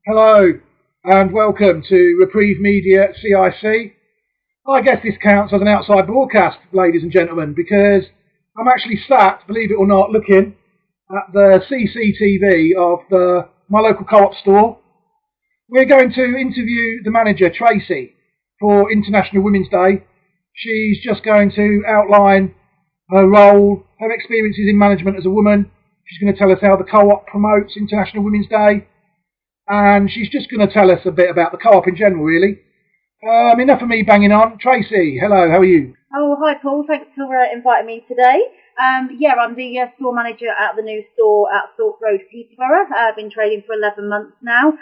Hello and welcome to Reprieve Media CIC. I guess this counts as an outside broadcast, ladies and gentlemen, because I'm actually sat, believe it or not, looking at the CCTV of my local co-op store. We're going to interview the manager, Tracey, for International Women's Day. She's just going to outline her role, her experiences in management as a woman. She's going to tell us how the co-op promotes International Women's Day. And she's just going to tell us a bit about the co-op in general, really. Enough of me banging on. Tracey, hello, how are you? Oh, hi Paul, thanks for inviting me today. I'm the store manager at the new store at Thorpe Road, Peterborough. I've been trading for 11 months now.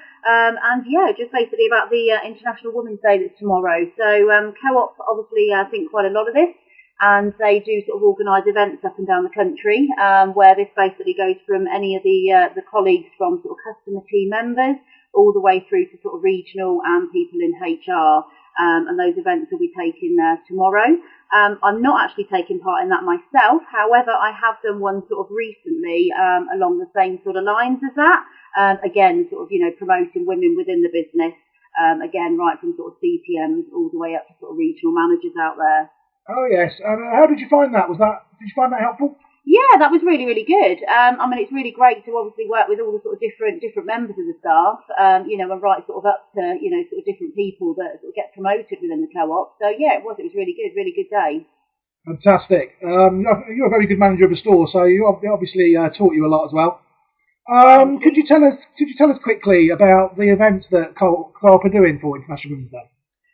Just basically about the International Women's Day that's tomorrow. So co-op obviously think quite a lot of this, and they do sort of organise events up and down the country where this basically goes from any of the colleagues from sort of customer team members all the way through to sort of regional and people in HR. And those events will be taken tomorrow. I'm not actually taking part in that myself. However, I have done one sort of recently along the same sort of lines as that. Again, sort of, promoting women within the business. Again, right from sort of CTMs all the way up to sort of regional managers out there. Oh yes, and how did you find that? Did you find that helpful? Yeah, that was really, really good. It's really great to obviously work with all the sort of different members of the staff, and right sort of up to, sort of different people that sort of get promoted within the co-op. So yeah, it was really good day. Fantastic. You're a very good manager of the store, so you obviously taught you a lot as well. Could you tell us quickly about the events that co-op are doing for International Women's Day?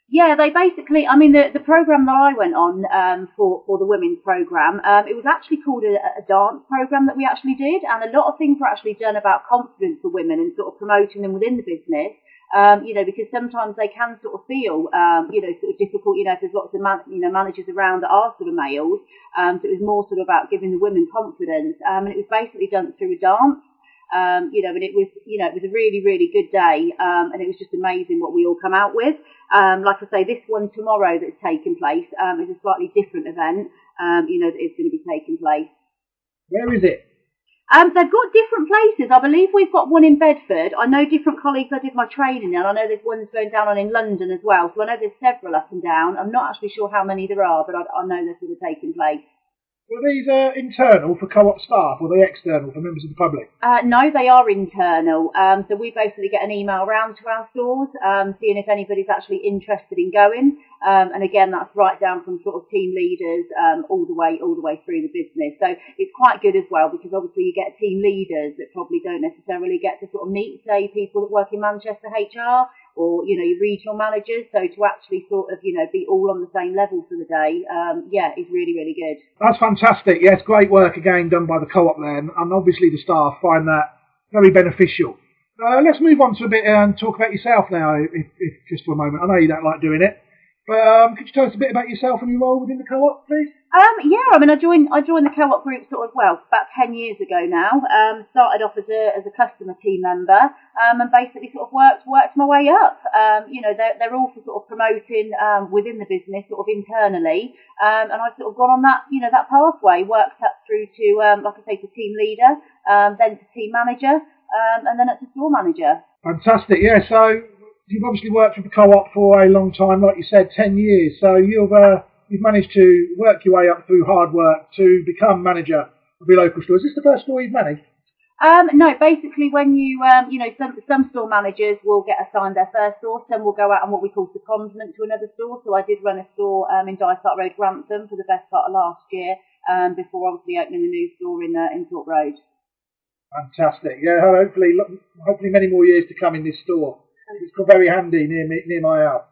Yeah, they basically, the programme that I went on for the women's programme, it was actually called a dance programme that we actually did, and a lot of things were actually done about confidence for women and sort of promoting them within the business, because sometimes they can sort of feel, sort of difficult, if there's lots of managers around that are sort of males, so it was more sort of about giving the women confidence, and it was basically done through a dance. And it was, it was a really, really good day, and it was just amazing what we all come out with. Like I say, this one tomorrow that's taking place is a slightly different event, that is going to be taking place. Where is it? They've got different places. I believe we've got one in Bedford. I know different colleagues I did my training in. I know there's ones going down on in London as well. So I know there's several up and down. I'm not actually sure how many there are, but I know they're sort of taking place. Were these internal for co-op staff, or are they external for members of the public? No, they are internal. So we basically get an email round to our stores, seeing if anybody's actually interested in going. And again, that's right down from sort of team leaders all the way through the business. So it's quite good as well, because obviously you get team leaders that probably don't necessarily get to sort of meet, say, people that work in Manchester HR, or, your regional managers. So to actually sort of, be all on the same level for the day, is really, really good. That's fantastic. Yes, great work again done by the co-op there, and obviously the staff find that very beneficial. Let's move on to a bit and talk about yourself now, if just for a moment. I know you don't like doing it, but could you tell us a bit about yourself and your role within the co-op, please? I joined the co-op group sort of, about 10 years ago now. Started off as a customer team member, and basically sort of worked my way up. They're all for sort of promoting within the business, sort of internally, and I've sort of gone on that, that pathway, worked up through to, like I say, to team leader, then to team manager, and then up to store manager. Fantastic, yeah. So you've obviously worked with the co-op for a long time, like you said, 10 years. So you've managed to work your way up through hard work to become manager of your local store. Is this the first store you've managed? No, basically when you, some store managers will get assigned their first store, some will go out on what we call secondment to another store. So I did run a store in Dysart Road, Grantham for the best part of last year, before obviously opening the new store in Thorpe Road. Fantastic. Yeah, hopefully many more years to come in this store. It's very handy near my house.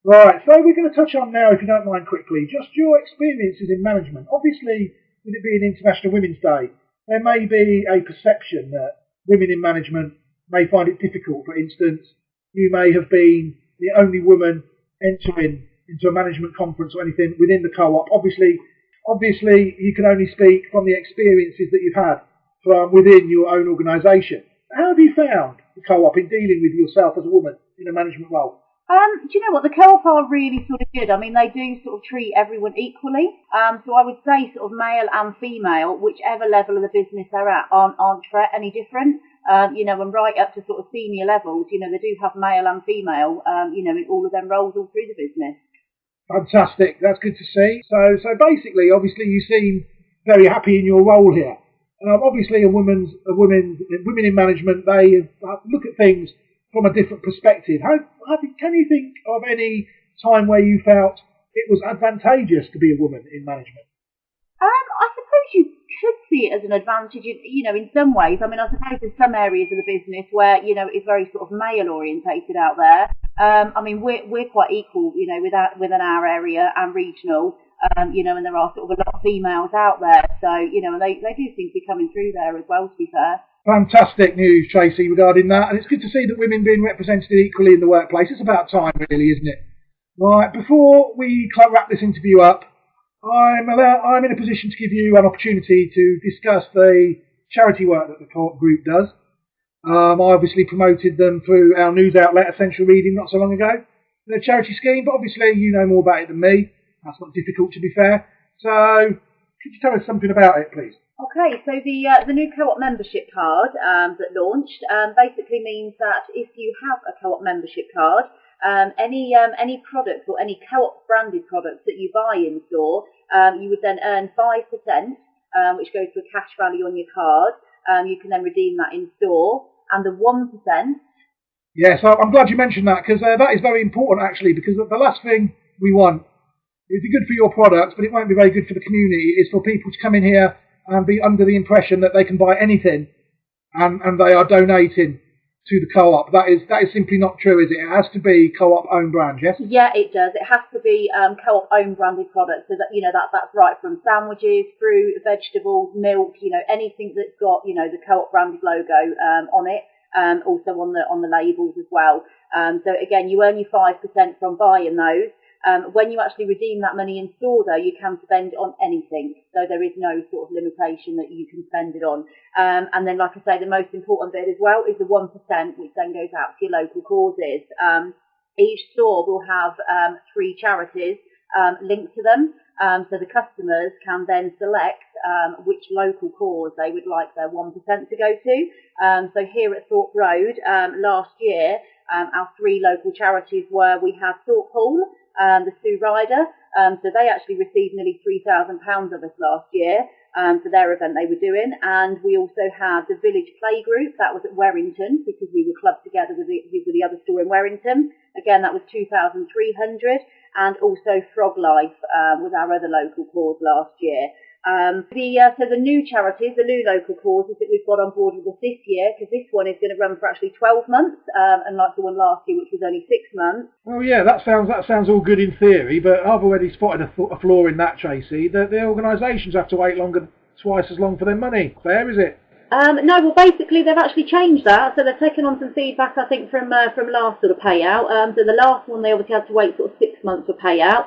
Right, so we're going to touch on now, if you don't mind quickly, just your experiences in management. Obviously, with it being International Women's Day, there may be a perception that women in management may find it difficult. For instance, you may have been the only woman entering into a management conference or anything within the co-op. Obviously, you can only speak from the experiences that you've had from within your own organisation. How have you found the co-op in dealing with yourself as a woman in a management role? Do you know what? The co-op are really sort of good. They do sort of treat everyone equally. So I would say sort of male and female, whichever level of the business they're at, aren't any different. and right up to sort of senior levels, they do have male and female, in all of them roles all through the business. Fantastic. That's good to see. So basically, obviously, you seem very happy in your role here. Obviously, women in management, they look at things from a different perspective. Can you think of any time where you felt it was advantageous to be a woman in management? I suppose you could see it as an advantage, in some ways. I mean, I suppose there's some areas of the business where, it's very sort of male orientated out there. I mean, we're quite equal, within our area and regional, and there are sort of a lot of females out there. So, and they do seem to be coming through there as well, to be fair. Fantastic news, Tracy, regarding that. And it's good to see that women being represented equally in the workplace. It's about time, really, isn't it? Right, before we wrap this interview up, I'm in a position to give you an opportunity to discuss the charity work that the Thorpe group does. I obviously promoted them through our news outlet, Essential Reading, not so long ago. They're a charity scheme, but obviously you know more about it than me. That's not difficult, to be fair. So, could you tell us something about it, please? Okay, so the new co-op membership card that launched basically means that if you have a co-op membership card, any products or any co-op branded products that you buy in store, you would then earn 5%, which goes to a cash value on your card. You can then redeem that in store, and the 1%. Yes, I'm glad you mentioned that, because that is very important actually, because the last thing we want, it'd be good for your products, but it won't be very good for the community, is for people to come in here and be under the impression that they can buy anything and they are donating to the co-op. That is simply not true, is it? It has to be co-op own brand, yes? Yeah, it does. It has to be co-op own branded products. So that that's right from sandwiches, fruit, vegetables, milk. Anything that's got the co-op branded logo on it. Also on the labels as well. So again, you earn your 5% from buying those. When you actually redeem that money in store, though, you can spend it on anything. So there is no sort of limitation that you can spend it on. And then, like I say, the most important bit as well is the 1%, which then goes out to your local causes. Each store will have 3 charities linked to them. So the customers can then select which local cause they would like their 1% to go to. So here at Thorpe Road, last year, our 3 local charities were, we had Thorpe Hall, the Sue Ryder, so they actually received nearly £3,000 of us last year for their event they were doing, and we also had the Village Play Group, that was at Werrington, because we were clubbed together with the other store in Werrington. Again, that was 2,300, and also Frog Life was our other local cause last year. So the new charities, the new local causes that we've got on board with us this year, because this one is going to run for actually 12 months, unlike the one last year, which was only 6 months. Oh yeah, that sounds all good in theory, but I've already spotted a flaw in that, Tracy. The organisations have to wait twice as long for their money. Fair, is it? No, well, basically they've actually changed that, so they've taken on some feedback, I think, from last sort of payout. So the last one they obviously had to wait sort of 6 months for payout.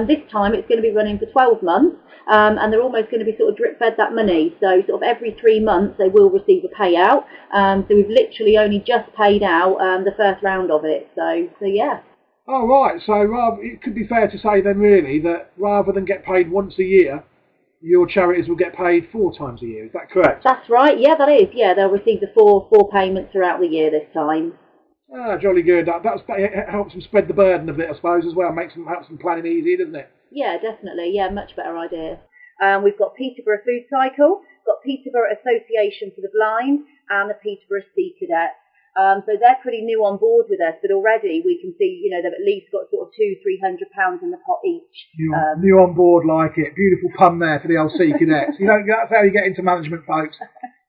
This time it's going to be running for 12 months, and they're almost going to be sort of drip fed that money. So sort of every 3 months they will receive a payout. So we've literally only just paid out the first round of it. So yeah. Oh right, so it could be fair to say then really that rather than get paid once a year, your charities will get paid 4 times a year. Is that correct? That's right. Yeah, that is. Yeah, they'll receive the four payments throughout the year this time. Ah, jolly good. That helps them spread the burden a bit, I suppose, as well. Helps them planning easier, doesn't it? Yeah, definitely. Yeah, much better idea. We've got Peterborough Food Cycle, got Peterborough Association for the Blind, and the Peterborough Sea Cadets. So they're pretty new on board with us, but already we can see, they've at least got sort of £200-300 in the pot each. New on board, like it. Beautiful pun there for the old Sea Cadets. That's how you get into management, folks.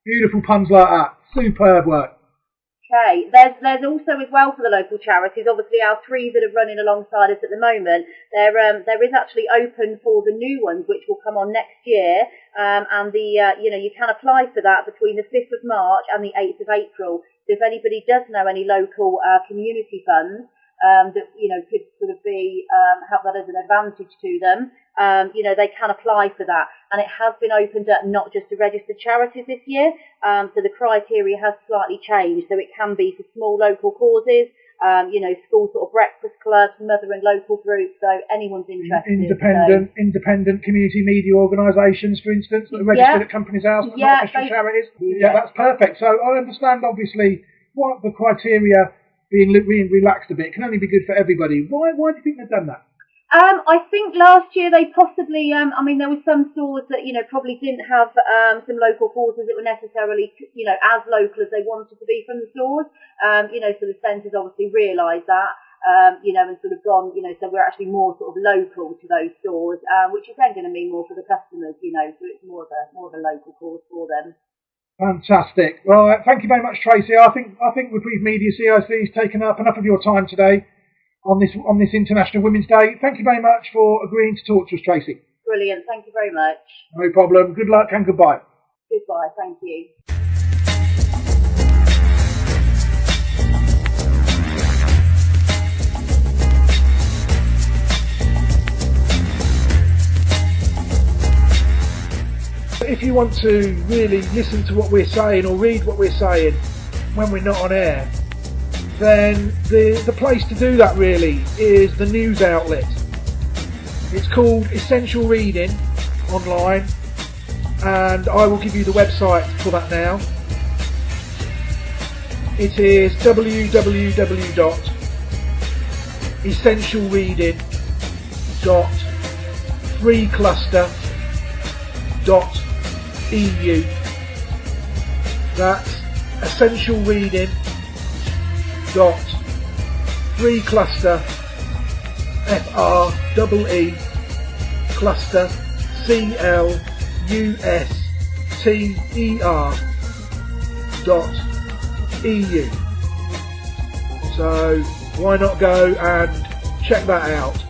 Beautiful puns like that. Superb work. Okay, there's also as well for the local charities, obviously our 3 that are running alongside us at the moment, there is actually open for the new ones which will come on next year, and you can apply for that between the 5th of March and the 8th of April. So if anybody does know any local community funds that could sort of be have that as an advantage to them, they can apply for that, and it has been opened up not just to registered charities this year. So the criteria has slightly changed, so it can be for small local causes, school sort of breakfast clubs, mother and local groups, so anyone's interested. Independent community media organisations, for instance, that are registered at Companies House, but not official charities. Yeah, that's perfect. So I understand, obviously, what the criteria being relaxed a bit can only be good for everybody. Why do you think they've done that? I think last year they possibly, there were some stores that, probably didn't have some local forces that were necessarily, as local as they wanted to be from the stores. So the centres obviously realised that, and sort of gone, so we're actually more sort of local to those stores, which is then going to mean more for the customers, so it's more of a local cause for them. Fantastic. Well, thank you very much, Tracy. I think Reprieve Media CIC has taken up enough of your time today on this International Women's Day. Thank you very much for agreeing to talk to us, Tracy. Brilliant. Thank you very much. No problem. Good luck and goodbye. Goodbye. Thank you. If you want to really listen to what we're saying or read what we're saying when we're not on air, then the place to do that really is the news outlet. It's called Essential Reading online, and I will give you the website for that now. It is www.essentialreading.freecluster.eu. That's essentialreading.freecluster, FREE cluster, CLUSTER.eu. So why not go and check that out?